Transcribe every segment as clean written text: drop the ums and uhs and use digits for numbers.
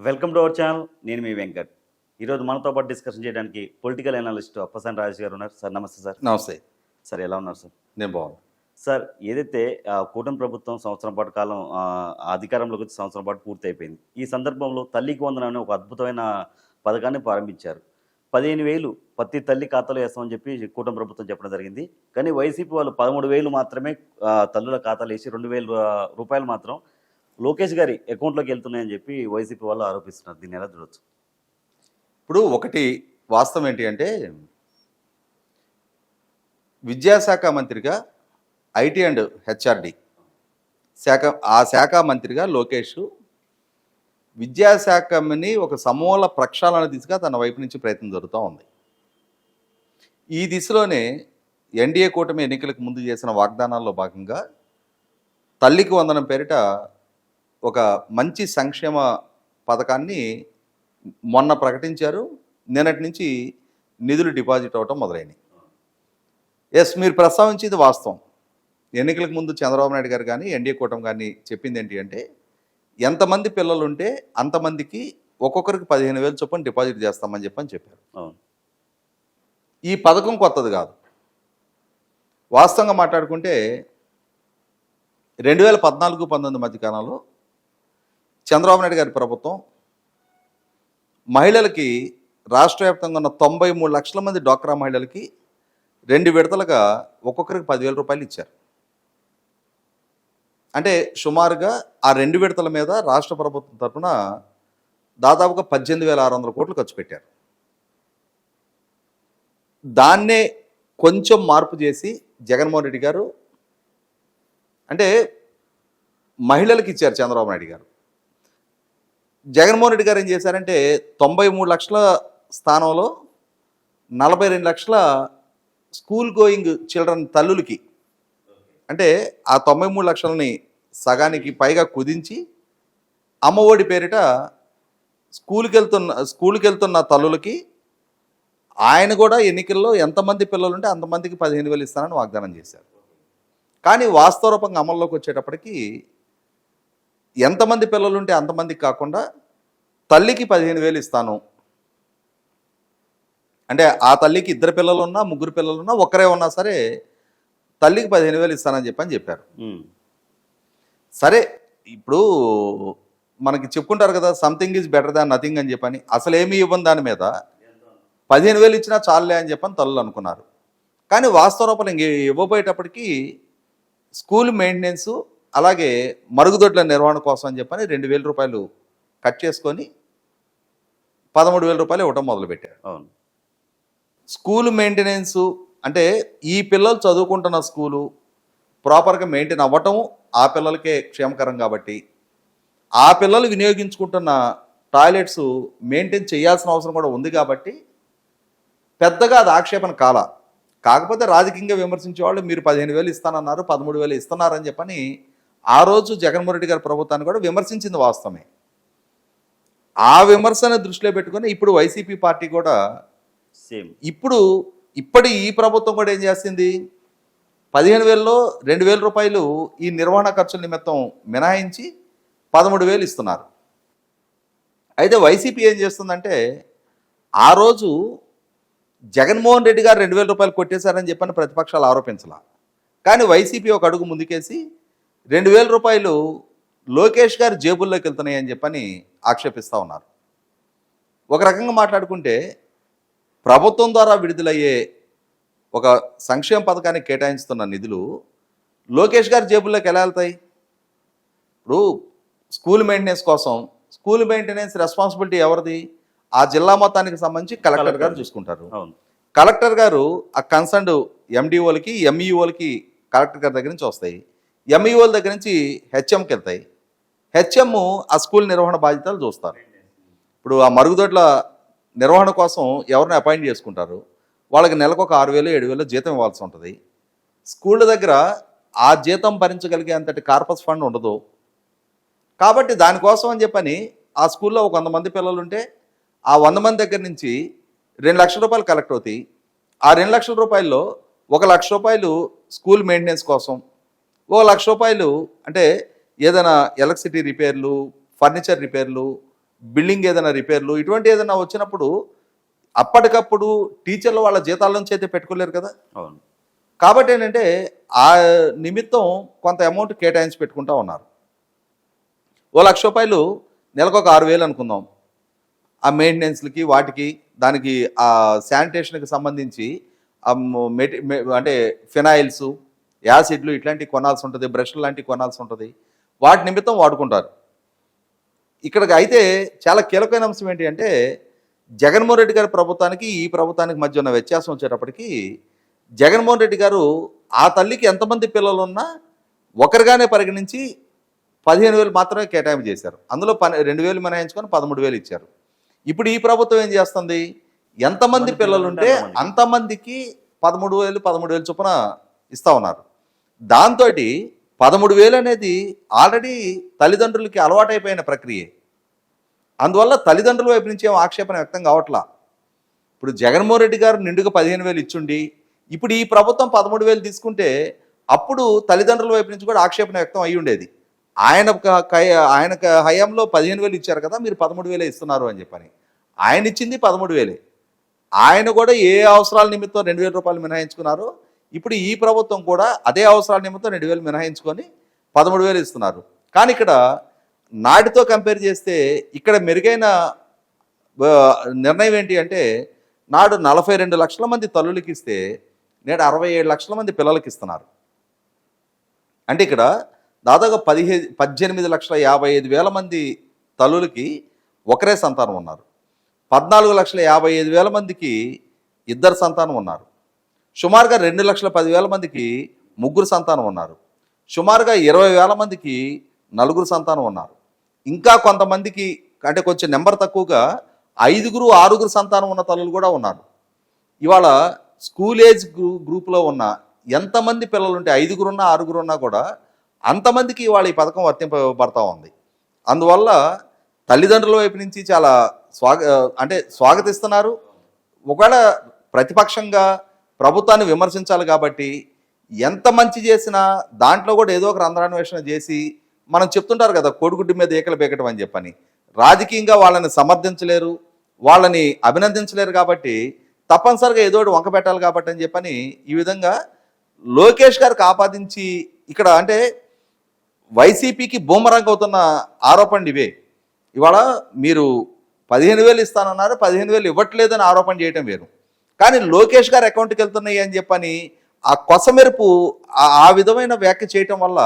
Welcome to our channel. నేను మీ వెంకట్. ఈరోజు మనతో పాటు డిస్కషన్ చేయడానికి పొలిటికల్ అనలిస్ట్ అప్పసాని రాజేష్ గారు ఉన్నారు. సార్ నమస్తే సార్. నమస్తే. సార్ ఎలా ఉన్నారు సార్? నేను బాగున్నాను. సార్ ఏదైతే కూటమి ప్రభుత్వం సంవత్సరం పాటు కాలం అధికారంలోకి వచ్చి సంవత్సరం పాటు పూర్తి అయిపోయింది. ఈ సందర్భంలో తల్లికి వందనం అనే ఒక అద్భుతమైన పథకాన్ని ప్రారంభించారు. 15,000 ప్రతి తల్లి ఖాతాలో వేస్తామని చెప్పి కూటమి ప్రభుత్వం చెప్పడం జరిగింది. కానీ వైసీపీ వాళ్ళు 13,000 మాత్రమే తల్లుల ఖాతాలు వేసి 2,000 రూపాయలు మాత్రం లోకేష్ గారి అకౌంట్లోకి వెళ్తున్నాయని చెప్పి వైసీపీ వాళ్ళు ఆరోపిస్తున్నారు. దీన్ని ఎలా చూడొచ్చు? ఇప్పుడు ఒకటి వాస్తవం ఏంటి అంటే, విద్యాశాఖ మంత్రిగా ఐటీ అండ్ హెచ్ఆర్డి శాఖ మంత్రిగా లోకేష్ విద్యాశాఖని ఒక సమూల ప్రక్షాళన దిశగా తన వైపు నుంచి ప్రయత్నం జరుగుతూ ఉంది. ఈ దిశలోనే ఎన్డీఏ కూటమి ఎన్నికలకు ముందు చేసిన వాగ్దానాల్లో భాగంగా తల్లికి వందనం పేరిట ఒక మంచి సంక్షేమ పథకాన్ని మొన్న ప్రకటించారు. నిన్నటి నుంచి నిధులు డిపాజిట్ అవ్వటం మొదలైనవి. మీరు ప్రస్తావించేది వాస్తవం. ఎన్నికలకు ముందు చంద్రబాబు నాయుడు గారు కానీ ఎన్డీఏ కూటమి కానీ చెప్పింది ఏంటి అంటే, ఎంతమంది పిల్లలు ఉంటే అంతమందికి ఒక్కొక్కరికి 15,000 చొప్పున డిపాజిట్ చేస్తామని చెప్పారు. ఈ పథకం కొత్తది కాదు. వాస్తవంగా మాట్లాడుకుంటే 2014-19 మధ్య కాలంలో చంద్రబాబు నాయుడు గారి ప్రభుత్వం మహిళలకి రాష్ట్ర వ్యాప్తంగా ఉన్న 93 లక్షల మంది డ్వాక్రా మహిళలకి 2 విడతలుగా ఒక్కొక్కరికి 10,000 రూపాయలు ఇచ్చారు. అంటే సుమారుగా ఆ 2 విడతల మీద రాష్ట్ర ప్రభుత్వం తరఫున దాదాపుగా 18,600 కోట్లు ఖర్చు పెట్టారు. దాన్నే కొంచెం మార్పు చేసి జగన్మోహన్ రెడ్డి గారు, అంటే మహిళలకు ఇచ్చారు చంద్రబాబు నాయుడు గారు. జగన్మోహన్ రెడ్డి గారు ఏం చేశారంటే 93 లక్షల స్థానంలో 42 లక్షల స్కూల్ గోయింగ్ చిల్డ్రన్ తల్లులకి, అంటే ఆ 93 లక్షలని సగానికి పైగా కుదించి అమ్మఒడి పేరిట స్కూల్కి వెళ్తున్న తల్లులకి ఆయన కూడా ఎన్నికల్లో ఎంతమంది పిల్లలు ఉంటే అంతమందికి 15,000 ఇస్తానని వాగ్దానం చేశారు. కానీ వాస్తవ రూపంగా అమల్లోకి వచ్చేటప్పటికి ఎంతమంది పిల్లలు ఉంటే అంతమందికి కాకుండా తల్లికి 15,000 ఇస్తాను, అంటే ఆ తల్లికి 2 పిల్లలు ఉన్నా 3 పిల్లలు ఉన్నా ఒక్కరే ఉన్నా సరే తల్లికి 15,000 ఇస్తానని చెప్పారు. సరే, ఇప్పుడు మనకి చెప్పుకుంటారు కదా, something is better than nothing అని చెప్పని. అసలు ఏమీ ఇవ్వని దాని మీద 15,000 ఇచ్చినా చాలులే అని చెప్పని తల్లులు అనుకున్నారు. కానీ వాస్తవ రూపంలో ఇంక ఇవ్వబోయేటప్పటికీ స్కూల్ మెయింటెనెన్స్ అలాగే మరుగుదొడ్ల నిర్వహణ కోసం అని చెప్పని 2,000 రూపాయలు కట్ చేసుకొని 13,000 రూపాయలు ఇవ్వటం మొదలుపెట్టారు. అవును. స్కూల్ మెయింటెనెన్స్ అంటే ఈ పిల్లలు చదువుకుంటున్న స్కూలు ప్రాపర్గా మెయింటైన్ అవ్వటం ఆ పిల్లలకే క్షేమకరం కాబట్టి, ఆ పిల్లలు వినియోగించుకుంటున్న టాయిలెట్స్ మెయింటైన్ చేయాల్సిన అవసరం కూడా ఉంది కాబట్టి పెద్దగా అది ఆక్షేపణ కాకపోతే రాజకీయంగా విమర్శించే వాళ్ళు మీరు 15,000 ఇస్తానన్నారు, 13,000 ఇస్తున్నారని చెప్పని ఆ రోజు జగన్మోహన్ రెడ్డి గారి ప్రభుత్వాన్ని కూడా విమర్శించింది వాస్తవమే. ఆ విమర్శను దృష్టిలో పెట్టుకుని ఇప్పుడు వైసీపీ పార్టీ కూడా సేమ్ ఇప్పటి ఈ ప్రభుత్వం కూడా ఏం చేస్తుంది, 15,000లో 2,000 రూపాయలు ఈ నిర్వహణ ఖర్చుల నిమిత్తం మినహాయించి 13,000 ఇస్తున్నారు. అయితే వైసీపీ ఏం చేస్తుందంటే, ఆ రోజు జగన్మోహన్ రెడ్డి గారు 2,000 రూపాయలు కొట్టేశారని చెప్పని ప్రతిపక్షాలు ఆరోపించాల. కానీ వైసీపీ ఒక అడుగు ముందుకేసి 2,000 రూపాయలు లోకేష్ గారి జేబుల్లోకి వెళ్తున్నాయి అని చెప్పని ఆక్షేపిస్తూ ఉన్నారు. ఒక రకంగా మాట్లాడుకుంటే ప్రభుత్వం ద్వారా విడుదలయ్యే ఒక సంక్షేమ పథకానికి కేటాయిస్తున్న నిధులు లోకేష్ గారి జేబుల్లోకి ఎలా వెళ్తాయి? ఇప్పుడు స్కూల్ మెయింటెనెన్స్ కోసం స్కూల్ మెయింటెనెన్స్ రెస్పాన్సిబిలిటీ ఎవరిది? ఆ జిల్లా మొత్తానికి సంబంధించి కలెక్టర్ గారు చూసుకుంటారు. కలెక్టర్ గారు ఆ కన్సర్న్డ్ ఎండిఓలకి ఎంఈఓలకి కలెక్టర్ గారి దగ్గర నుంచి వస్తాయి. ఎంఈఓల దగ్గర నుంచి హెచ్ఎంకి వెళ్తాయి. హెచ్ఎం ఆ స్కూల్ నిర్వహణ బాధ్యతలు చూస్తారు. ఇప్పుడు ఆ మరుగుదొడ్ల నిర్వహణ కోసం ఎవరిని అపాయింట్ చేసుకుంటారు, వాళ్ళకి నెలకు ఒక 6,000 7,000 జీతం ఇవ్వాల్సి ఉంటుంది. స్కూళ్ళ దగ్గర ఆ జీతం భరించగలిగే అంతటి కార్పస్ ఫండ్ ఉండదు. కాబట్టి దానికోసం అని చెప్పని ఆ స్కూల్లో ఒక 100 మంది పిల్లలు ఉంటే ఆ 100 మంది దగ్గర నుంచి 2 లక్షల రూపాయలు కలెక్ట్ అవుతాయి. ఆ 2 లక్షల రూపాయల్లో 1 లక్ష రూపాయలు స్కూల్ మెయింటెనెన్స్ కోసం, 1 లక్ష రూపాయలు అంటే ఏదైనా ఎలక్ట్రిసిటీ రిపేర్లు, ఫర్నిచర్ రిపేర్లు, బిల్డింగ్ ఏదైనా రిపేర్లు ఇటువంటి ఏదైనా వచ్చినప్పుడు అప్పటికప్పుడు టీచర్లు వాళ్ళ జీతాల నుంచి అయితే పెట్టుకోలేరు కదా. అవును. కాబట్టి ఏంటంటే ఆ నిమిత్తం కొంత అమౌంట్ కేటాయించి పెట్టుకుంటా ఉన్నారు. ₹1,00,000 నెలకు ఒక 6,000 అనుకుందాం. ఆ మెయింటెనెన్స్లకి వాటికి దానికి ఆ శానిటేషన్కి సంబంధించి అంటే ఫినాయిల్స్, యాసిడ్లు ఇట్లాంటివి కొనాల్సి ఉంటుంది, బ్రష్లు లాంటివి కొనాల్సి ఉంటుంది. వాటి నిమిత్తం వాడుకుంటారు. ఇక్కడికి అయితే చాలా కీలకమైన అంశం ఏంటి అంటే జగన్మోహన్ రెడ్డి గారి ప్రభుత్వానికి ఈ ప్రభుత్వానికి మధ్య ఉన్న వ్యత్యాసం వచ్చేటప్పటికి జగన్మోహన్ రెడ్డి గారు ఆ తల్లికి ఎంతమంది పిల్లలు ఉన్నా ఒకరిగానే పరిగణించి 15,000 మాత్రమే కేటాయింపు చేశారు. అందులో 2,000 మినహాయించుకొని 13,000 ఇచ్చారు. ఇప్పుడు ఈ ప్రభుత్వం ఏం చేస్తుంది, ఎంతమంది పిల్లలు ఉంటే అంతమందికి 13,000 చొప్పున ఇస్తా ఉన్నారు. దాంతో 13,000 అనేది ఆల్రెడీ తల్లిదండ్రులకి అలవాటైపోయిన ప్రక్రియే. అందువల్ల తల్లిదండ్రుల వైపు నుంచి ఏం ఆక్షేపణ వ్యక్తం కావట్లా. ఇప్పుడు జగన్మోహన్ రెడ్డి గారు నిండుగా 15,000 ఇచ్చుండి ఇప్పుడు ఈ ప్రభుత్వం 13,000 తీసుకుంటే అప్పుడు తల్లిదండ్రుల వైపు నుంచి కూడా ఆక్షేపణ వ్యక్తం అయ్యి ఉండేది. ఆయన హయాంలో 15,000 ఇచ్చారు కదా, మీరు 13,000 ఇస్తున్నారు అని చెప్పని. ఆయన ఇచ్చింది 13,000. ఆయన కూడా ఏ అవసరాల నిమిత్తం ₹2,000 మినహాయించుకున్నారో ఇప్పుడు ఈ ప్రభుత్వం కూడా అదే అవసరాల నిమిత్తం 2,000 మినహాయించుకొని 13,000 ఇస్తున్నారు. కానీ ఇక్కడ నాటితో కంపేర్ చేస్తే ఇక్కడ మెరుగైన నిర్ణయం ఏంటి అంటే నాడు 42 లక్షల మంది తల్లులకి ఇస్తే నేడు 67 లక్షల మంది పిల్లలకి ఇస్తున్నారు. అంటే ఇక్కడ దాదాపు 18,55,000 మంది తల్లులకి ఒకరే సంతానం ఉన్నారు. 14,55,000 మందికి ఇద్దరు సంతానం ఉన్నారు. సుమారుగా 2,10,000 మందికి ముగ్గురు సంతానం ఉన్నారు. సుమారుగా 20,000 మందికి నలుగురు సంతానం ఉన్నారు. ఇంకా కొంతమందికి అంటే కొంచెం నెంబర్ తక్కువగా 5, 6 సంతానం ఉన్న తల్లులు కూడా ఉన్నారు. ఇవాళ స్కూల్ ఏజ్ గ్రూప్లో ఉన్న ఎంతమంది పిల్లలు ఉంటే 5 ఉన్నా 6 ఉన్నా కూడా అంతమందికి ఇవాళ ఈ పథకం వర్తింపబడతా ఉంది. అందువల్ల తల్లిదండ్రుల వైపు నుంచి చాలా స్వాగతిస్తున్నారు. ఒకవేళ ప్రతిపక్షంగా ప్రభుత్వాన్ని విమర్శించాలి కాబట్టి ఎంత మంచి చేసినా దాంట్లో కూడా ఏదో ఒక రంధ్రాన్వేషణ చేసి మనం చెప్తుంటారు కదా కోడిగుడ్డు మీద ఏకలు బేకటం అని చెప్పని. రాజకీయంగా వాళ్ళని సమర్థించలేరు, వాళ్ళని అభినందించలేరు కాబట్టి తప్పనిసరిగా ఏదో ఒకటి వంక పెట్టాలి కాబట్టి అని చెప్పని ఈ విధంగా లోకేష్ గారికి ఆపాదించి ఇక్కడ అంటే వైసీపీకి బూమరాంగ్ అవుతున్న ఆరోపణలు ఇవే. ఇవాళ మీరు 15,000 ఇస్తానన్నారు, 15,000 ఇవ్వట్లేదని ఆరోపణ చేయటం వేరు. కానీ లోకేష్ గారి అకౌంట్కి వెళ్తున్నాయి అని చెప్పని ఆ కొసమెరుపు ఆ విధమైన వ్యాఖ్య చేయటం వల్ల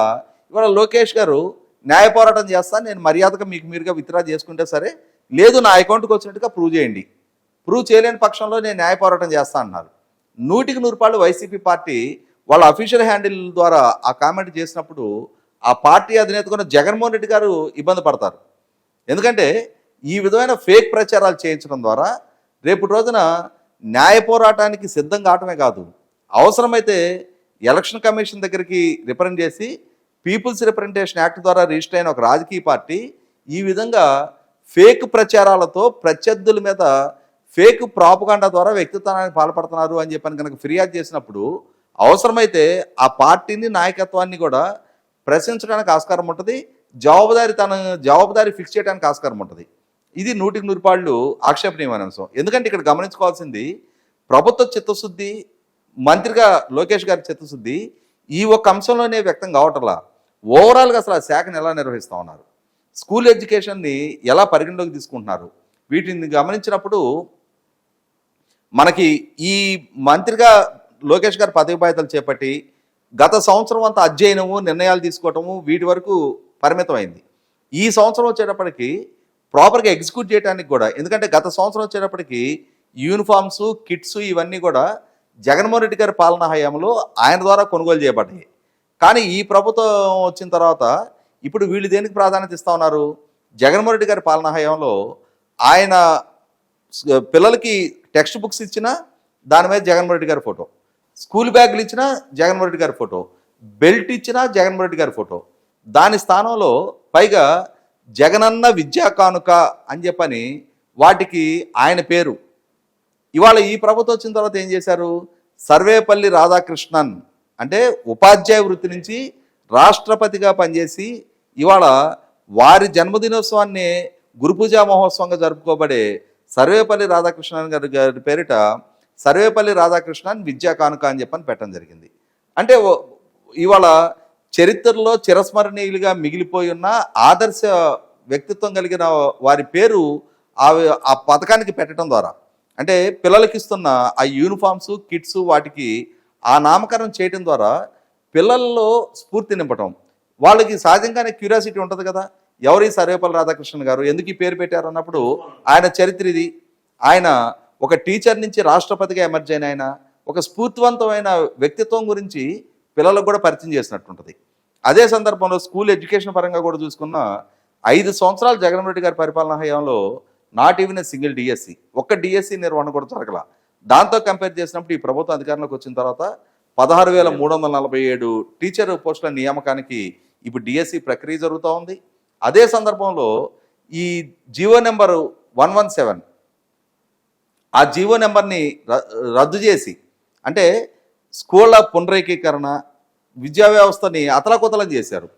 ఇవాళ లోకేష్ గారు న్యాయ పోరాటం చేస్తాను, నేను మర్యాదగా మీకు మీరుగా విత్డ్రా చేసుకుంటే సరే, లేదు నా అకౌంట్కి వచ్చినట్టుగా ప్రూవ్ చేయండి, ప్రూవ్ చేయలేని పక్షంలో నేను న్యాయ పోరాటం చేస్తా అన్నారు. 100% వైసీపీ పార్టీ వాళ్ళ అఫీషియల్ హ్యాండిల్ ద్వారా ఆ కామెంట్ చేసినప్పుడు ఆ పార్టీ అధినేతకున్న జగన్మోహన్ రెడ్డి గారు ఇబ్బంది పడతారు. ఎందుకంటే ఈ విధమైన ఫేక్ ప్రచారాలు చేయించడం ద్వారా రేపటి రోజున న్యాయ పోరాటానికి సిద్ధం కావటమే కాదు, అవసరమైతే ఎలక్షన్ కమిషన్ దగ్గరికి రిప్రజెంట్ చేసి పీపుల్స్ రిప్రజెంటేషన్ యాక్ట్ ద్వారా రిజిస్టర్ అయిన ఒక రాజకీయ పార్టీ ఈ విధంగా ఫేక్ ప్రచారాలతో ప్రత్యర్థుల మీద ఫేక్ ప్రాపగాండా ద్వారా వ్యక్తిత్వానికి పాల్పడుతున్నారు అని చెప్పని కనుక ఫిర్యాదు చేసినప్పుడు అవసరమైతే ఆ పార్టీని నాయకత్వాన్ని కూడా ప్రశ్నించడానికి ఆస్కారం ఉంటుంది, జవాబుదారీ ఫిక్స్ చేయడానికి ఆస్కారం ఉంటుంది. ఇది 100% ఆక్షేపణీయమైన అంశం. ఎందుకంటే ఇక్కడ గమనించుకోవాల్సింది ప్రభుత్వ చిత్తశుద్ధి, మంత్రిగా లోకేష్ గారి చిత్తశుద్ధి ఈ ఒక్క అంశంలోనే వ్యక్తం కావటంలా. ఓవరాల్గా అసలు ఆ శాఖను ఎలా నిర్వహిస్తూ ఉన్నారు, స్కూల్ ఎడ్యుకేషన్ని ఎలా పరిగణలోకి తీసుకుంటున్నారు, వీటిని గమనించినప్పుడు మనకి ఈ మంత్రిగా లోకేష్ గారు పదవి బాధ్యతలు చేపట్టి గత సంవత్సరం అంతా అధ్యయనము, నిర్ణయాలు తీసుకోవటము వీటి వరకు పరిమితమైంది. ఈ సంవత్సరం వచ్చేటప్పటికి ప్రాపర్గా ఎగ్జిక్యూట్ చేయడానికి కూడా, ఎందుకంటే గత సంవత్సరం వచ్చేటప్పటికి యూనిఫామ్స్, కిట్స్ ఇవన్నీ కూడా జగన్మోహన్ రెడ్డి గారి పాలనా హయాంలో ఆయన ద్వారా కొనుగోలు చేయబడ్డాయి. కానీ ఈ ప్రభుత్వం వచ్చిన తర్వాత ఇప్పుడు వీళ్ళు దేనికి ప్రాధాన్యత ఇస్తూ ఉన్నారు, జగన్మోహన్ రెడ్డి గారి పాలనా హయాంలో ఆయన పిల్లలకి టెక్స్ట్ బుక్స్ ఇచ్చినా దాని మీద జగన్మోహన్ రెడ్డి గారి ఫోటో, స్కూల్ బ్యాగులు ఇచ్చినా జగన్మోహన్ రెడ్డి గారి ఫోటో, బెల్ట్ ఇచ్చినా జగన్మోహన్ రెడ్డి గారి ఫోటో, దాని స్థానంలో పైగా జగనన్న విద్యా కానుక అని చెప్పని వాటికి ఆయన పేరు. ఇవాళ ఈ ప్రభుత్వం వచ్చిన తర్వాత ఏం చేశారు, సర్వేపల్లి రాధాకృష్ణన్ అంటే ఉపాధ్యాయ వృత్తి నుంచి రాష్ట్రపతిగా పనిచేసి ఇవాళ వారి జన్మదినోత్సవాన్ని గురు పూజా మహోత్సవంగా జరుపుకోబడే సర్వేపల్లి రాధాకృష్ణన్ గారి పేరిట సర్వేపల్లి రాధాకృష్ణన్ విద్యా కానుక అని చెప్పని పెట్టడం జరిగింది. అంటే ఇవాళ చరిత్రలో చిరస్మరణీయులుగా మిగిలిపోయి ఉన్న ఆదర్శ వ్యక్తిత్వం కలిగిన వారి పేరు ఆ పథకానికి పెట్టడం ద్వారా, అంటే పిల్లలకి ఇస్తున్న ఆ యూనిఫామ్స్, కిట్స్, వాటికి ఆ నామకరణం చేయడం ద్వారా పిల్లల్లో స్ఫూర్తి నింపటం. వాళ్ళకి సహజంగానే క్యూరియాసిటీ ఉంటుంది కదా, ఎవరి సర్వేపల్లి రాధాకృష్ణన్ గారు, ఎందుకు ఈ పేరు పెట్టారు అన్నప్పుడు ఆయన చరిత్ర ఇది. ఆయన ఒక టీచర్ నుంచి రాష్ట్రపతిగా ఎమర్జ్ అయిన ఆయన ఒక స్ఫూర్తివంతమైన వ్యక్తిత్వం గురించి పిల్లలకు కూడా పరిచయం చేసినట్టుంటుంది. అదే సందర్భంలో స్కూల్ ఎడ్యుకేషన్ పరంగా కూడా చూసుకున్న 5 సంవత్సరాలు జగన్మోహన్ రెడ్డి గారి పరిపాలనా హయాంలో నాట్ ఈవెన్ సింగిల్ డిఎస్సి, ఒక్క డిఎస్సి నిర్వహణ కూడా జరగల. దాంతో కంపేర్ చేసినప్పుడు ఈ ప్రభుత్వం అధికారంలోకి వచ్చిన తర్వాత 16,347 టీచర్ పోస్టుల నియామకానికి ఇప్పుడు డిఎస్సి ప్రక్రియ జరుగుతూ ఉంది. అదే సందర్భంలో ఈ జీవో నెంబర్ 117, ఆ జీవో నెంబర్ని రద్దు చేసి, అంటే స్కూళ్ళ పునరేకీకరణ, విద్యా వ్యవస్థని అతలకుతలం చేశారు.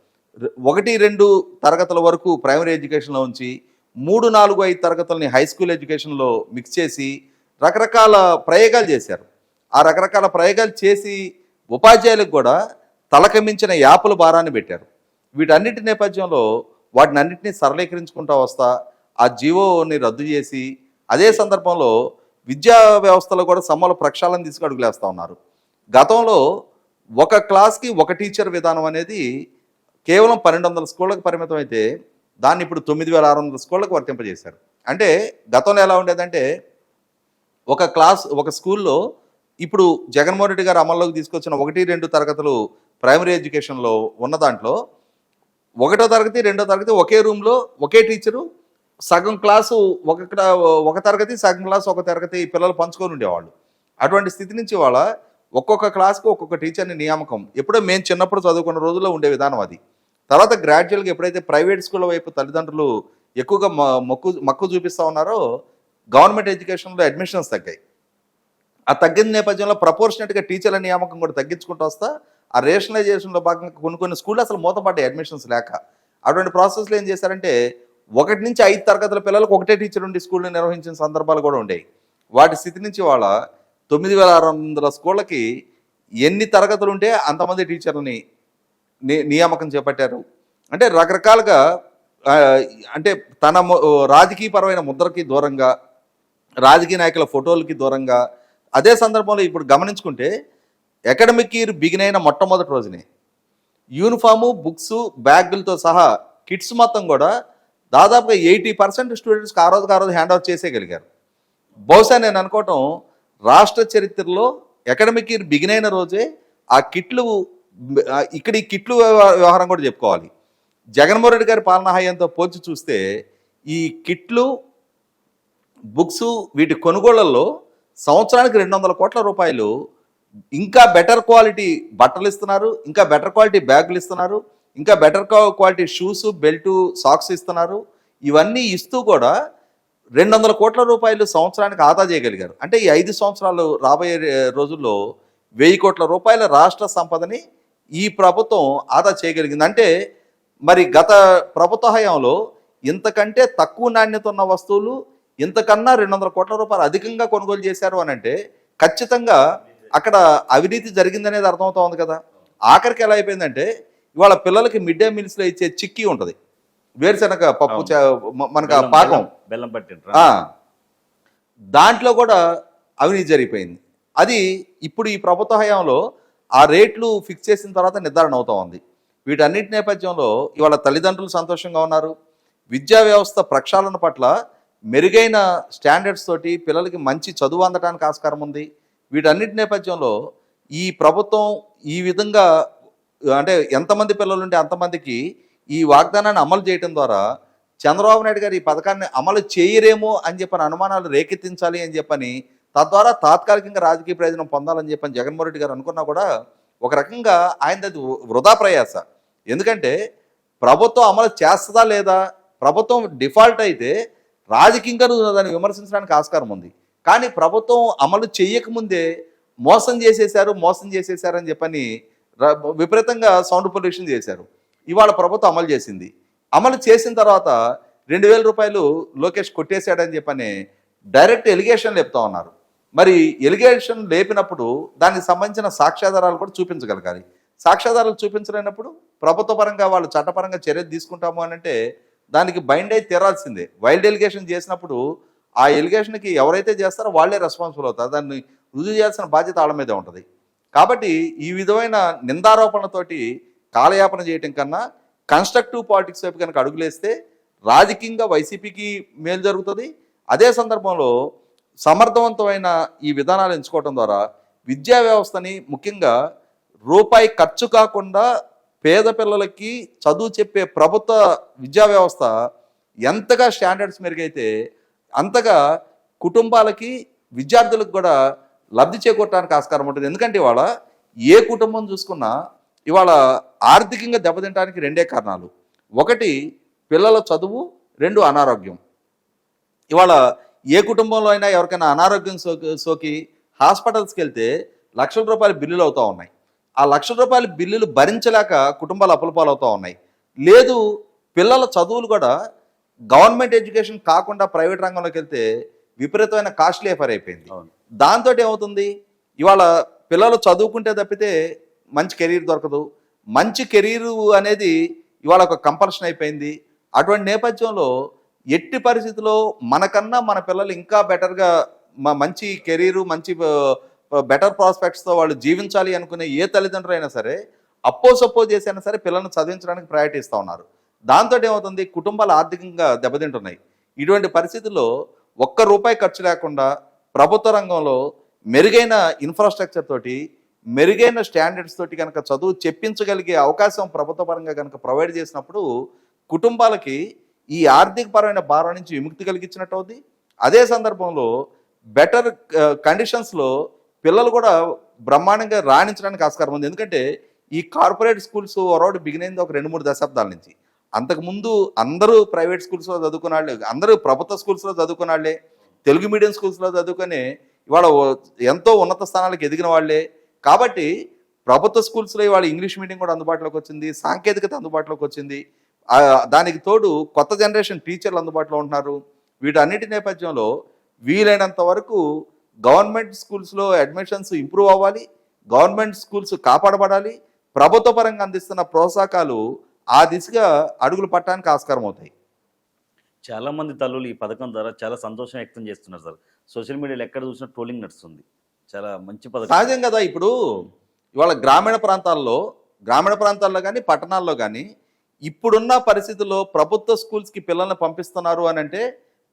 1-2 తరగతుల వరకు ప్రైమరీ ఎడ్యుకేషన్లో ఉంచి 3, 4, 5 తరగతులని హై స్కూల్ ఎడ్యుకేషన్లో మిక్స్ చేసి రకరకాల ప్రయోగాలు చేశారు. ఆ రకరకాల ప్రయోగాలు చేసి ఉపాధ్యాయులకు కూడా తలకమించిన యాపుల భారాన్ని పెట్టారు. వీటన్నిటి నేపథ్యంలో వాటిని అన్నింటినీ సరళీకరించుకుంటూ వస్తా ఆ జీవోని రద్దు చేసి, అదే సందర్భంలో విద్యా వ్యవస్థలో కూడా సమూల ప్రక్షాళన తీసుకు అడుగులేస్తూ ఉన్నారు. గతంలో ఒక క్లాస్కి ఒక టీచర్ విధానం అనేది కేవలం 1,200 స్కూళ్ళకు పరిమితం అయితే దాన్ని ఇప్పుడు 9,600 స్కూళ్ళకు వర్తింపజేశారు. అంటే గతంలో ఎలా ఉండేదంటే ఒక స్కూల్లో ఇప్పుడు జగన్మోహన్ రెడ్డి గారు అమల్లోకి తీసుకొచ్చిన 1-2 తరగతులు ప్రైమరీ ఎడ్యుకేషన్లో ఉన్న దాంట్లో 1వ తరగతి 2వ తరగతి ఒకే రూమ్లో ఒకే టీచరు, సగం క్లాసు ఒక తరగతి, సగం క్లాసు ఒక తరగతి పిల్లలు పంచుకొని ఉండేవాళ్ళు. అటువంటి స్థితి నుంచి వాళ్ళ ఒక్కొక్క క్లాస్కి ఒక్కొక్క టీచర్ని నియామకం ఎప్పుడో మేము చిన్నప్పుడు చదువుకున్న రోజుల్లో ఉండే విధానం అది. తర్వాత గ్రాడ్యువల్గా ఎప్పుడైతే ప్రైవేట్ స్కూళ్ళ వైపు తల్లిదండ్రులు ఎక్కువగా మక్కువ చూపిస్తూ ఉన్నారో గవర్నమెంట్ ఎడ్యుకేషన్లో అడ్మిషన్స్ తగ్గాయి. ఆ తగ్గిన నేపథ్యంలో ప్రపోర్షనేట్గా టీచర్ల నియామకం కూడా తగ్గించుకుంటూ వస్తా ఆ రేషనలైజేషన్లో భాగంగా కొన్ని స్కూళ్ళు అసలు మూతపడ్డాయి అడ్మిషన్స్ లేక. అటువంటి ప్రాసెస్లో ఏం చేశారంటే 1 నుంచి 5 తరగతుల పిల్లలకు ఒకటే టీచర్ ఉండి స్కూల్ని నిర్వహించిన సందర్భాలు కూడా ఉండేవి. వాటి స్థితి నుంచి వాళ్ళ 9,600 స్కూళ్ళకి ఎన్ని తరగతులు ఉంటే అంతమంది టీచర్లని నియామకం చేపట్టారు. అంటే రకరకాలుగా అంటే తన రాజకీయపరమైన ముద్రకి దూరంగా, రాజకీయ నాయకుల ఫోటోలకి దూరంగా. అదే సందర్భంలో ఇప్పుడు గమనించుకుంటే అకాడమిక్ ఇయర్ బిగిన్ అయిన మొట్టమొదటి రోజునే యూనిఫాము, బుక్స్, బ్యాగులతో సహా కిట్స్ మొత్తం కూడా దాదాపుగా 80% స్టూడెంట్స్కి ఆ రోజు హ్యాండ్ ఓవర్ చేసేయగలిగారు. బహుశా నేను అనుకోవటం రాష్ట్ర చరిత్రలో అకాడమిక్ ఇయర్ బిగిన్ అయిన రోజే ఆ కిట్లు, ఇక్కడ ఈ కిట్లు వ్యవహారం కూడా చెప్పుకోవాలి. జగన్మోహన్ రెడ్డి గారి పాలనా హయాంతో పోల్చి చూస్తే ఈ కిట్లు, బుక్స్, వీటి కొనుగోళ్లలో సంవత్సరానికి 200 కోట్ల రూపాయలు ఇంకా బెటర్ క్వాలిటీ బట్టలు ఇస్తున్నారు, ఇంకా బెటర్ క్వాలిటీ బ్యాగులు ఇస్తున్నారు, ఇంకా better quality shoes, belt, socks ఇస్తున్నారు. ఇవన్నీ ఇస్తూ కూడా 200 కోట్ల రూపాయలు సంవత్సరానికి ఆదా చేయగలిగారు. అంటే ఈ 5 సంవత్సరాలు రాబోయే రోజుల్లో 1000 కోట్ల రూపాయల రాష్ట్ర సంపదని ఈ ప్రభుత్వం ఆదా చేయగలిగింది. అంటే మరి గత ప్రభుత్వ హయాంలో ఇంతకంటే తక్కువ నాణ్యత ఉన్న వస్తువులు ఇంతకన్నా 200 కోట్ల రూపాయలు అధికంగా కొనుగోలు చేశారు అని అంటే ఖచ్చితంగా అక్కడ అవినీతి జరిగిందనేది అర్థమవుతా ఉంది కదా. ఆఖరికి ఎలా అయిపోయిందంటే ఇవాళ పిల్లలకి మిడ్ డే మీల్స్లో ఇచ్చే చిక్కీ ఉంటుంది, వేరుశనగ పప్పు, మనకు పాకం, బెల్లం పట్టి, దాంట్లో కూడా అవినీతి జరిగిపోయింది. అది ఇప్పుడు ఈ ప్రభుత్వ హయాంలో ఆ రేట్లు ఫిక్స్ చేసిన తర్వాత నిర్ధారణ అవుతా ఉంది. వీటన్నిటి నేపథ్యంలో ఇవాళ తల్లిదండ్రులు సంతోషంగా ఉన్నారు. విద్యా వ్యవస్థ ప్రక్షాళన పట్ల మెరుగైన స్టాండర్డ్స్ తోటి పిల్లలకి మంచి చదువు అందడానికి ఆస్కారం ఉంది. వీటన్నిటి నేపథ్యంలో ఈ ప్రభుత్వం ఈ విధంగా అంటే ఎంతమంది పిల్లలు ఉంటే అంతమందికి ఈ వాగ్దానాన్ని అమలు చేయడం ద్వారా చంద్రబాబు నాయుడు గారు ఈ పథకాన్ని అమలు చేయరేమో అని చెప్పని అనుమానాలు రేకెత్తించాలి అని చెప్పని, తద్వారా తాత్కాలికంగా రాజకీయ ప్రయోజనం పొందాలని చెప్పని జగన్మోహన్ రెడ్డి గారు అనుకున్నా కూడా ఒక రకంగా ఆయనది వృధా ప్రయాస. ఎందుకంటే ప్రభుత్వం అమలు చేస్తుందా లేదా, ప్రభుత్వం డిఫాల్ట్ అయితే రాజకీయంగా దాన్ని విమర్శించడానికి ఆస్కారం ఉంది. కానీ ప్రభుత్వం అమలు చేయకముందే మోసం చేసేశారు అని చెప్పని విపరీతంగా సౌండ్ పొల్యూషన్ చేశారు. ఇవాళ ప్రభుత్వం అమలు చేసింది. అమలు చేసిన తర్వాత 2,000 రూపాయలు లోకేష్ కొట్టేశాడని చెప్పని డైరెక్ట్ ఎలిగేషన్ లేపుతా ఉన్నారు. మరి ఎలిగేషన్ లేపినప్పుడు దానికి సంబంధించిన సాక్ష్యాధారాలు కూడా చూపించగలగాలి. సాక్ష్యాధారాలు చూపించలేనప్పుడు ప్రభుత్వ పరంగా వాళ్ళు చట్టపరంగా చర్యలు తీసుకుంటాము అని అంటే దానికి బైండ్ అయి తీరాల్సిందే. వైల్డ్ ఎలిగేషన్ చేసినప్పుడు ఆ ఎలిగేషన్కి ఎవరైతే చేస్తారో వాళ్ళే రెస్పాన్సిబుల్ అవుతారు. దాన్ని రుజువు చేయాల్సిన బాధ్యత వాళ్ళ మీదే ఉంటుంది. కాబట్టి ఈ విధమైన నిందారోపణలతోటి కాలయాపన చేయటం కన్నా కన్స్ట్రక్టివ్ పాలిటిక్స్ వైపు కనుక అడుగులేస్తే రాజకీయంగా వైసీపీకి మేలు జరుగుతుంది. అదే సందర్భంలో సమర్థవంతమైన ఈ విధానాలు ఎంచుకోవడం ద్వారా విద్యా వ్యవస్థని ముఖ్యంగా రూపాయి ఖర్చు కాకుండా పేద పిల్లలకి చదువు చెప్పే ప్రభుత్వ విద్యా వ్యవస్థ ఎంతగా స్టాండర్డ్స్ మెరుగైతే అంతగా కుటుంబాలకి విద్యార్థులకు కూడా లబ్ధి చేకూరడానికి ఆస్కారం ఉంటుంది. ఎందుకంటే ఇవాళ ఏ కుటుంబం చూసుకున్నా ఇవాళ ఆర్థికంగా దెబ్బతింటానికి రెండే కారణాలు. ఒకటి పిల్లల చదువు, రెండు అనారోగ్యం. ఇవాళ ఏ కుటుంబంలో అయినా ఎవరికైనా అనారోగ్యం సోకి హాస్పిటల్స్కి వెళ్తే లక్షల రూపాయల బిల్లులు అవుతూ ఉన్నాయి. ఆ లక్షల రూపాయల బిల్లులు భరించలేక కుటుంబాలు అప్పులపాలవుతూ ఉన్నాయి. లేదు పిల్లల చదువులు కూడా గవర్నమెంట్ ఎడ్యుకేషన్ కాకుండా ప్రైవేట్ రంగంలోకి వెళ్తే విపరీతమైన కాస్ట్లీ ఎఫర్ అయిపోయింది. దాంతో ఏమవుతుంది, ఇవాళ పిల్లలు చదువుకుంటే తప్పితే మంచి కెరీర్ దొరకదు. మంచి కెరీరు అనేది ఇవాళ ఒక కంపల్షన్ అయిపోయింది. అటువంటి నేపథ్యంలో ఎట్టి పరిస్థితుల్లో మనకన్నా మన పిల్లలు ఇంకా బెటర్గా మంచి కెరీరు, మంచి బెటర్ ప్రాస్పెక్ట్స్తో వాళ్ళు జీవించాలి అనుకునే ఏ తల్లిదండ్రులు అయినా సరే సపోజ్ చేసైనా సరే పిల్లల్ని చదివించడానికి ప్రయారిటీ ఇస్తూ ఉన్నారు. దాంతో ఏమవుతుంది, కుటుంబాలు ఆర్థికంగా దెబ్బతింటున్నాయి. ఇటువంటి పరిస్థితుల్లో ₹1 ఖర్చు లేకుండా ప్రభుత్వ రంగంలో మెరుగైన ఇన్ఫ్రాస్ట్రక్చర్ తోటి, మెరుగైన స్టాండర్డ్స్ తోటి కనుక చదువు చెప్పించగలిగే అవకాశం ప్రభుత్వ పరంగా కనుక ప్రొవైడ్ చేసినప్పుడు కుటుంబాలకి ఈ ఆర్థిక పరమైన భారం నుంచి విముక్తి కలిగించినట్టు అవుతుంది. అదే సందర్భంలో బెటర్ కండిషన్స్లో పిల్లలు కూడా బ్రహ్మాండంగా రాణించడానికి ఆస్కారం ఉంది. ఎందుకంటే ఈ కార్పొరేట్ స్కూల్స్ అరౌండ్ బిగిన్ అయింది ఒక 2-3 దశాబ్దాల నుంచి. అంతకుముందు అందరూ ప్రైవేట్ స్కూల్స్లో చదువుకున్న వాళ్ళే, అందరూ ప్రభుత్వ స్కూల్స్లో చదువుకున్న వాళ్ళే, తెలుగు మీడియం స్కూల్స్లో చదువుకొని ఇవాళ ఎంతో ఉన్నత స్థానాలకు ఎదిగిన వాళ్ళే. కాబట్టి ప్రభుత్వ స్కూల్స్లో ఇవాళ ఇంగ్లీష్ మీడియం కూడా అందుబాటులోకి వచ్చింది, సాంకేతికత అందుబాటులోకి వచ్చింది. దానికి తోడు కొత్త జనరేషన్ టీచర్లు అందుబాటులో ఉంటున్నారు. వీటన్నిటి నేపథ్యంలో వీలైనంత వరకు గవర్నమెంట్ స్కూల్స్లో అడ్మిషన్స్ ఇంప్రూవ్ అవ్వాలి, గవర్నమెంట్ స్కూల్స్ కాపాడబడాలి. ప్రభుత్వ పరంగా అందిస్తున్న ప్రోత్సాహకాలు ఆ దిశగా అడుగులు పట్టడానికి ఆస్కారం అవుతాయి. చాలామంది తల్లులు ఈ పథకం ద్వారా చాలా సంతోషం వ్యక్తం చేస్తున్నారు సార్. సోషల్ మీడియాలో ఎక్కడ చూసినా ట్రోలింగ్ నడుస్తుంది. చాలా మంచి పథకం. సహజం కదా. ఇప్పుడు ఇవాళ గ్రామీణ ప్రాంతాల్లో కానీ పట్టణాల్లో కానీ ఇప్పుడున్న పరిస్థితుల్లో ప్రభుత్వ స్కూల్స్కి పిల్లల్ని పంపిస్తున్నారు అని అంటే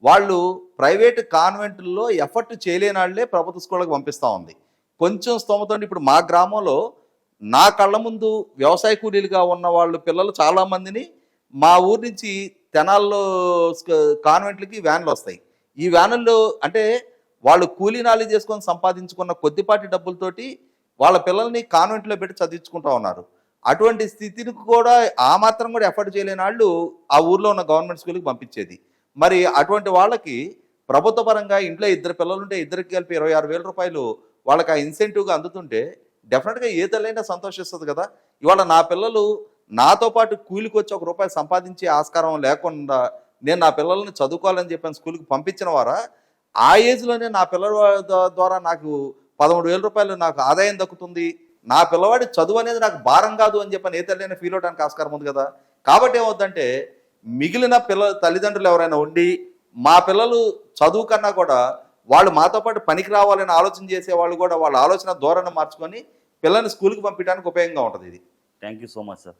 వాళ్ళు ప్రైవేటు కాన్వెంట్లలో ఎఫర్ట్ చేయలేని వాళ్ళే ప్రభుత్వ స్కూళ్ళకి పంపిస్తూ ఉంది. కొంచెం స్తోమతో ఇప్పుడు మా గ్రామంలో నా కళ్ళ ముందు వ్యవసాయ కూలీలుగా ఉన్న వాళ్ళు పిల్లలు చాలామందిని మా ఊరి నుంచి తెనాల్లో కాన్వెంట్లకి వ్యాన్లు వస్తాయి. ఈ వ్యానుల్లో అంటే వాళ్ళు కూలీ నాలి చేసుకొని సంపాదించుకున్న కొద్దిపాటి డబ్బులతోటి వాళ్ళ పిల్లల్ని కాన్వెంట్లో పెట్టి చదివించుకుంటూ ఉన్నారు. అటువంటి స్థితిని కూడా ఆ మాత్రం కూడా ఎఫర్ట్ చేయలేని వాళ్ళు ఆ ఊర్లో ఉన్న గవర్నమెంట్ స్కూల్కి పంపించేది. మరి అటువంటి వాళ్ళకి ప్రభుత్వ పరంగా ఇంట్లో 2 పిల్లలుంటే ఇద్దరికి కలిపి 26,000 రూపాయలు వాళ్ళకి ఆ ఇన్సెంటివ్గా అందుతుంటే డెఫినెట్గా ఏ తల్లైనా సంతోషిస్తుంది కదా. ఇవాళ నా పిల్లలు నాతో పాటు కూలికి వచ్చి ₹1 సంపాదించే ఆస్కారం లేకుండా నేను నా పిల్లల్ని చదువుకోవాలని చెప్పిన స్కూల్కి పంపించిన వారా ఆ ఏజ్లోనే నా పిల్లల ద్వారా నాకు 13,000 రూపాయలు నాకు ఆదాయం దక్కుతుంది, నా పిల్లవాడి చదువు అనేది నాకు భారం కాదు అని చెప్పని ఏ తల్లైనా ఫీల్ అవడానికి ఆస్కారం ఉంది కదా. కాబట్టి ఏమవుతుందంటే మిగిలిన తల్లిదండ్రులు ఎవరైనా ఉండి మా పిల్లలు చదువు కన్నా కూడా వాళ్ళు మాతో పాటు పనికి రావాలని ఆలోచన చేసే వాళ్ళు కూడా వాళ్ళ ఆలోచన ధోరణి మార్చుకొని పిల్లల్ని స్కూల్కి పంపించడానికి ఉపయోగంగా ఉంటుంది ఇది. Thank you so much sir.